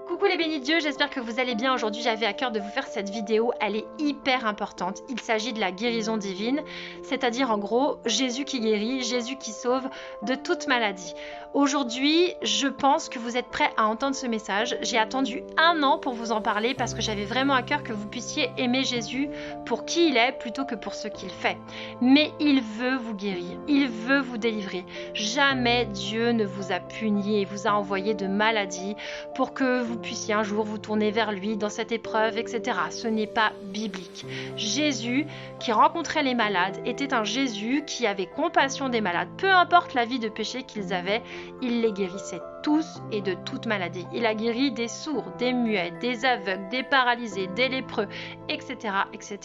Coucou les bénis de Dieu, j'espère que vous allez bien. Aujourd'hui, j'avais à cœur de vous faire cette vidéo. Elle est hyper importante. Il s'agit de la guérison divine, c'est-à-dire en gros, Jésus qui guérit, Jésus qui sauve de toute maladie. Aujourd'hui, je pense que vous êtes prêts à entendre ce message. J'ai attendu 1 an pour vous en parler parce que j'avais vraiment à cœur que vous puissiez aimer Jésus pour qui il est plutôt que pour ce qu'il fait. Mais il veut vous guérir, il veut vous délivrer. Jamais Dieu ne vous a puni et vous a envoyé de maladie pour que vous puissiez un jour vous tourner vers lui dans cette épreuve, etc. Ce n'est pas biblique. Jésus, qui rencontrait les malades, était un Jésus qui avait compassion des malades. Peu importe la vie de péché qu'ils avaient, il les guérissait tous et de toute maladie. Il a guéri des sourds, des muets, des aveugles, des paralysés, des lépreux, etc., etc.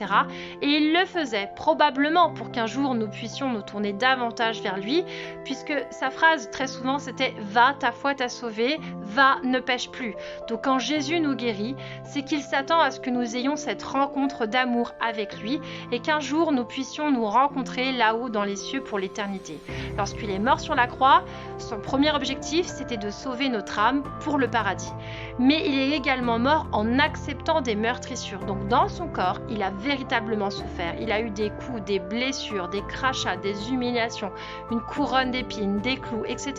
Et il le faisait probablement pour qu'un jour nous puissions nous tourner davantage vers lui, puisque sa phrase très souvent c'était « Va, ta foi t'a sauvé, va, ne pêche plus ». Donc quand Jésus nous guérit, c'est qu'il s'attend à ce que nous ayons cette rencontre d'amour avec lui et qu'un jour nous puissions nous rencontrer là-haut dans les cieux pour l'éternité. Lorsqu'il est mort sur la croix, son premier objectif c'était de sauver notre âme pour le paradis. Mais il est également mort en acceptant des meurtrissures. Donc dans son corps, il a véritablement souffert. Il a eu des coups, des blessures, des crachats, des humiliations, une couronne d'épines, des clous, etc.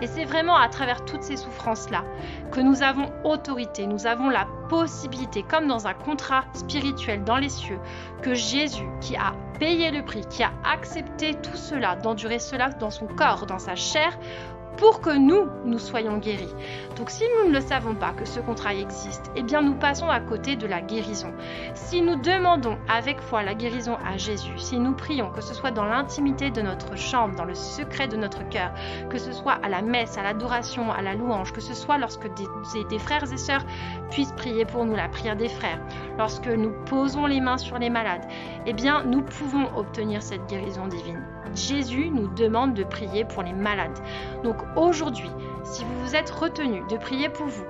Et c'est vraiment à travers toutes ces souffrances-là que nous avons autorité, nous avons la possibilité, comme dans un contrat spirituel dans les cieux, que Jésus, qui a payé le prix, qui a accepté tout cela, d'endurer cela dans son corps, dans sa chair, pour que nous soyons guéris. Donc si nous ne le savons pas que ce contrat existe, eh bien nous passons à côté de la guérison. Si nous demandons avec foi la guérison à Jésus, si nous prions, que ce soit dans l'intimité de notre chambre, dans le secret de notre cœur, que ce soit à la messe, à l'adoration, à la louange, que ce soit lorsque des frères et sœurs puissent prier pour nous, la prière des frères, lorsque nous posons les mains sur les malades, eh bien nous pouvons obtenir cette guérison divine. Jésus nous demande de prier pour les malades. Donc aujourd'hui, si vous vous êtes retenu de prier pour vous,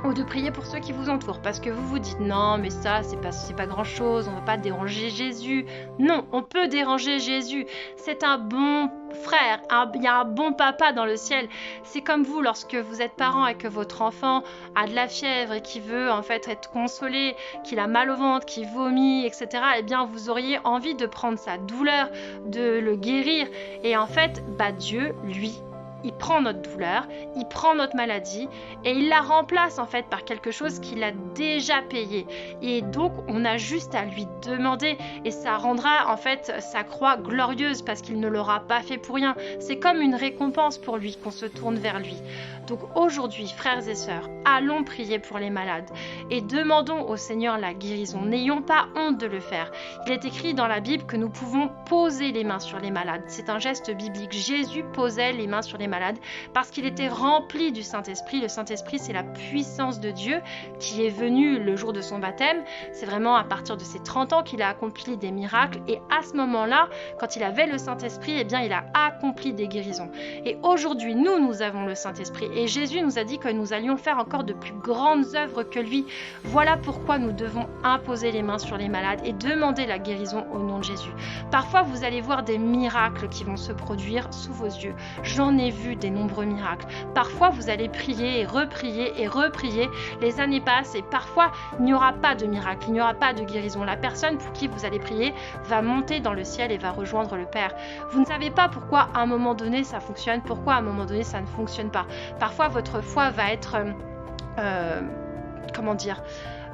ou de prier pour ceux qui vous entourent, parce que vous vous dites non mais ça c'est pas grand chose, on ne va pas déranger Jésus. Non, on peut déranger Jésus, c'est un bon frère, il y a un bon papa dans le ciel. C'est comme vous lorsque vous êtes parent et que votre enfant a de la fièvre et qui veut en fait être consolé, qu'il a mal au ventre, qu'il vomit, etc. Eh bien vous auriez envie de prendre sa douleur, de le guérir, et en fait Dieu, lui, il prend notre douleur, il prend notre maladie et il la remplace en fait par quelque chose qu'il a déjà payé. Et donc on a juste à lui demander et ça rendra en fait sa croix glorieuse parce qu'il ne l'aura pas fait pour rien. C'est comme une récompense pour lui qu'on se tourne vers lui. Donc aujourd'hui, frères et sœurs, allons prier pour les malades et demandons au Seigneur la guérison. N'ayons pas honte de le faire. Il est écrit dans la Bible que nous pouvons poser les mains sur les malades. C'est un geste biblique. Jésus posait les mains sur les malades parce qu'il était rempli du Saint-Esprit. Le Saint-Esprit, c'est la puissance de Dieu qui est venue le jour de son baptême. C'est vraiment à partir de ses 30 ans qu'il a accompli des miracles et à ce moment-là, quand il avait le Saint-Esprit, eh bien, il a accompli des guérisons. Et aujourd'hui, nous avons le Saint-Esprit et Jésus nous a dit que nous allions faire encore de plus grandes œuvres que lui. Voilà pourquoi nous devons imposer les mains sur les malades et demander la guérison au nom de Jésus. Parfois, vous allez voir des miracles qui vont se produire sous vos yeux. J'en ai vu des nombreux miracles. Parfois, vous allez prier et reprier. Les années passent et parfois, il n'y aura pas de miracle, il n'y aura pas de guérison. La personne pour qui vous allez prier va monter dans le ciel et va rejoindre le Père. Vous ne savez pas pourquoi à un moment donné ça fonctionne, pourquoi à un moment donné ça ne fonctionne pas. Parfois, votre foi va être...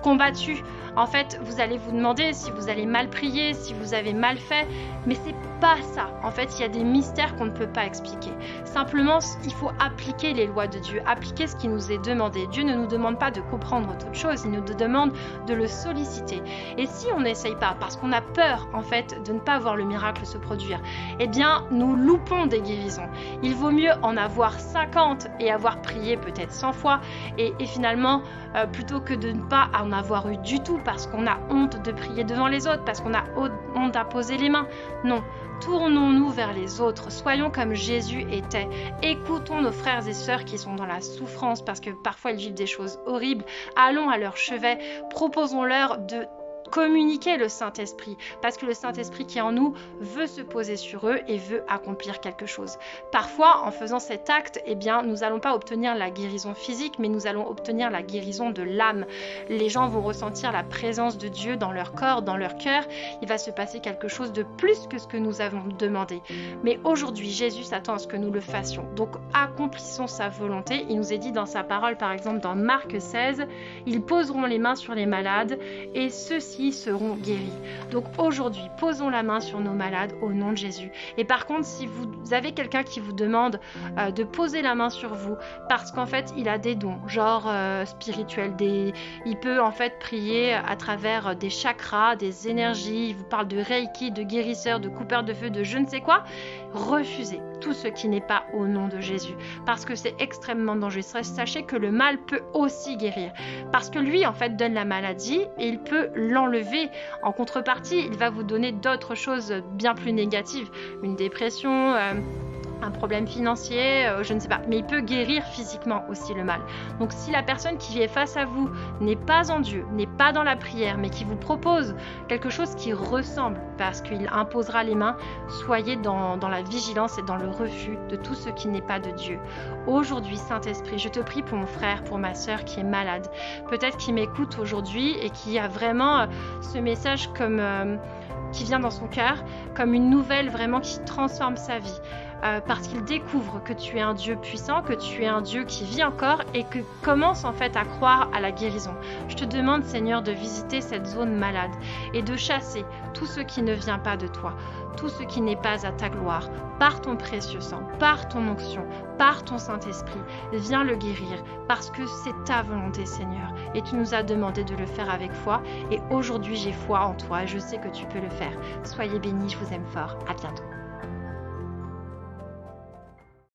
combattu. En fait, vous allez vous demander si vous allez mal prier, si vous avez mal fait, mais c'est pas ça. En fait, il y a des mystères qu'on ne peut pas expliquer. Simplement, il faut appliquer les lois de Dieu, appliquer ce qui nous est demandé. Dieu ne nous demande pas de comprendre toute chose, il nous demande de le solliciter. Et si on n'essaye pas, parce qu'on a peur, en fait, de ne pas voir le miracle se produire, eh bien, nous loupons des guérisons. Il vaut mieux en avoir 50 et avoir prié peut-être 100 fois, et finalement, plutôt que de ne pas en avoir eu du tout, parce qu'on a honte de prier devant les autres, parce qu'on a honte à poser les mains. Non, tournons-nous vers les autres, soyons comme Jésus était, écoutons nos frères et sœurs qui sont dans la souffrance parce que parfois ils vivent des choses horribles, allons à leur chevet, proposons-leur de communiquer le Saint-Esprit, parce que le Saint-Esprit qui est en nous veut se poser sur eux et veut accomplir quelque chose. Parfois, en faisant cet acte, eh bien, nous n'allons pas obtenir la guérison physique, mais nous allons obtenir la guérison de l'âme. Les gens vont ressentir la présence de Dieu dans leur corps, dans leur cœur. Il va se passer quelque chose de plus que ce que nous avons demandé. Mais aujourd'hui, Jésus s'attend à ce que nous le fassions. Donc, accomplissons sa volonté. Il nous est dit dans sa parole, par exemple, dans Marc 16, « Ils poseront les mains sur les malades et ceux-ci seront guéris. » Donc, aujourd'hui, posons la main sur nos malades au nom de Jésus. Et par contre, si vous avez quelqu'un qui vous demande de poser la main sur vous, parce qu'en fait, il a des dons, genre spirituels, il peut en fait prier à travers des chakras, des énergies, il vous parle de Reiki, de guérisseur, de coupeur de feu, de je ne sais quoi, refusez tout ce qui n'est pas au nom de Jésus, parce que c'est extrêmement dangereux. Sachez que le mal peut aussi guérir, parce que lui en fait donne la maladie et il peut l'enlever. En contrepartie, il va vous donner d'autres choses bien plus négatives, une dépression, un problème financier, je ne sais pas, mais il peut guérir physiquement aussi le mal. Donc si la personne qui est face à vous n'est pas en Dieu, n'est pas dans la prière, mais qui vous propose quelque chose qui ressemble, parce qu'il imposera les mains, soyez dans la vigilance et dans le refus de tout ce qui n'est pas de Dieu. Aujourd'hui, Saint-Esprit, je te prie pour mon frère, pour ma sœur qui est malade, peut-être qui m'écoute aujourd'hui et qui a vraiment ce message comme qui vient dans son cœur, comme une nouvelle vraiment qui transforme sa vie. Parce qu'il découvre que tu es un Dieu puissant, que tu es un Dieu qui vit encore et que commence en fait à croire à la guérison. Je te demande, Seigneur, de visiter cette zone malade et de chasser tout ce qui ne vient pas de toi, tout ce qui n'est pas à ta gloire, par ton précieux sang, par ton onction, par ton Saint-Esprit. Viens le guérir parce que c'est ta volonté, Seigneur, et tu nous as demandé de le faire avec foi et aujourd'hui j'ai foi en toi et je sais que tu peux le faire. Soyez bénis, je vous aime fort. À bientôt.